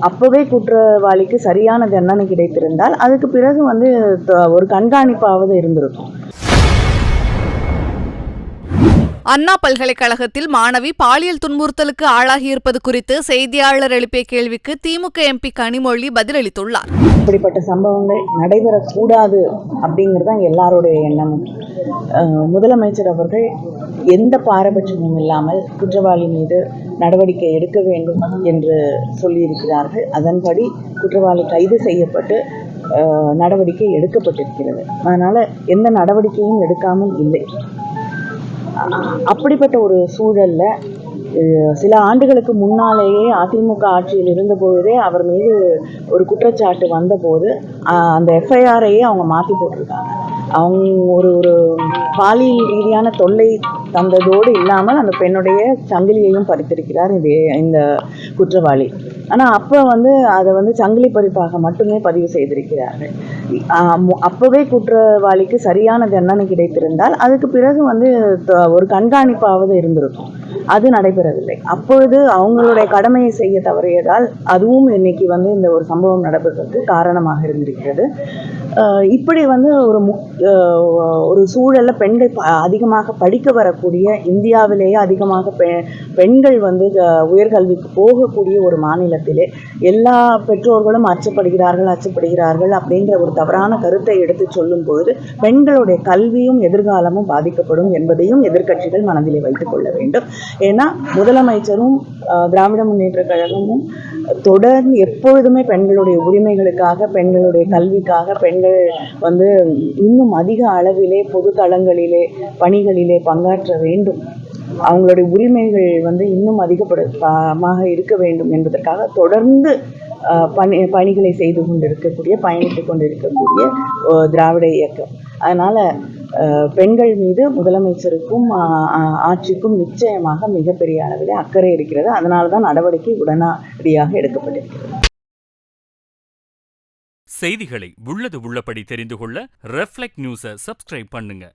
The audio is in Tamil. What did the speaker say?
அப்பவே குற்றவாளிக்கு சரியான தண்டனை கிடைத்திருந்தால் அதுக்கு பிறகு வந்து ஒரு கண்காணிப்பாவது இருந்திருக்கும். அண்ணா பல்கலைக்கழகத்தில் மாணவி பாலியல் துன்புறுத்தலுக்கு ஆளாகியிருப்பது குறித்து செய்தியாளர் எழுப்பிய கேள்விக்கு திமுக எம்பி கனிமொழி பதிலளித்துள்ளார். இப்படிப்பட்ட சம்பவங்கள் நடைபெறக்கூடாது அப்படிங்கிறது தான் எல்லாருடைய எண்ணமும். முதலமைச்சர் அவர்கள் எந்த பாரபட்சமும் இல்லாமல் குற்றவாளி மீது நடவடிக்கை எடுக்க வேண்டும் என்று சொல்லியிருக்கிறார்கள். அதன்படி குற்றவாளி கைது செய்யப்பட்டு நடவடிக்கை எடுக்கப்பட்டிருக்கிறது. அதனால எந்த நடவடிக்கையும் எடுக்காமல் இல்லை. அப்படிப்பட்ட ஒரு சூழல்ல சில ஆண்டுகளுக்கு முன்னாலேயே அதிமுக ஆட்சியில் இருந்தபோதே அவர் மீது ஒரு குற்றச்சாட்டு வந்தபோது அந்த எஃப்ஐஆரையே அவங்க மாற்றி போட்டிருக்காங்க. அவங்க ஒரு பாலியல் ரீதியான தொல்லை தந்ததோடு இல்லாமல் அந்த பெண்ணுடைய சங்கிலியையும் பறித்திருக்கிறார் இந்த குற்றவாளி. ஆனால் அப்போ வந்து அதை வந்து சங்கிலி பறிப்பாக மட்டுமே பதிவு செய்திருக்கிறார்கள். அப்போவே குற்றவாளிக்கு சரியான தண்டனை கிடைத்திருந்தால் அதுக்கு பிறகு வந்து ஒரு கண்காணிப்பாவது இருந்திருக்கும். அது நடைபெறவில்லை. அப்பொழுது அவங்களுடைய கடமையை செய்ய தவறியதால் அதுவும் இன்னைக்கு வந்து இந்த ஒரு சம்பவம் நடப்பதற்கு காரணமாக இருந்திருக்கிறது. இப்படி வந்து ஒரு சூழல்ல பெண்கள் அதிகமாக படிக்க வரக்கூடிய, இந்தியாவிலேயே அதிகமாக பெண்கள் வந்து உயர்கல்விக்கு போகக்கூடிய ஒரு மாநிலத்திலே எல்லா பெற்றோர்களும் அச்சப்படுகிறார்கள் அப்படின்ற ஒரு தவறான கருத்தை எடுத்து சொல்லும் பொழுது பெண்களுடைய கல்வியும் எதிர்காலமும் பாதிக்கப்படும் என்பதையும் எதிர்க்கட்சிகள் மனதிலே வைத்துக் கொள்ள வேண்டும். ஏன்னா முதலமைச்சரும் திராவிட முன்னேற்ற கழகமும் தொடர்ந்து எப்பொழுதுமே பெண்களுடைய உரிமைகளுக்காக, பெண்களுடைய கல்விக்காக, பெண்கள் வந்து இன்னும் அதிக அளவிலே பொது தளங்களிலே பணிகளிலே பங்காற்ற வேண்டும், அவங்களுடைய உரிமைகள் வந்து இன்னும் அதிகமாக இருக்க வேண்டும் என்பதற்காக தொடர்ந்து பணிகளை செய்து கொண்டிருக்கக்கூடிய, பயணித்துக் கொண்டிருக்கக்கூடிய திராவிட இயக்கம். அதனால பெண்கள் மீது முதலமைச்சருக்கும் ஆட்சிக்கும் நிச்சயமாக மிகப்பெரிய அளவில் அக்கறை இருக்கிறது. அதனால தான் நடவடிக்கை உடனடியாக எடுக்கப்பட்டிருக்கிறது. செய்திகளை உள்ளது உள்ளபடி தெரிந்து கொள்ள ரெஃப்ளெக்ட் நியூஸை சப்ஸ்கிரைப் பண்ணுங்க.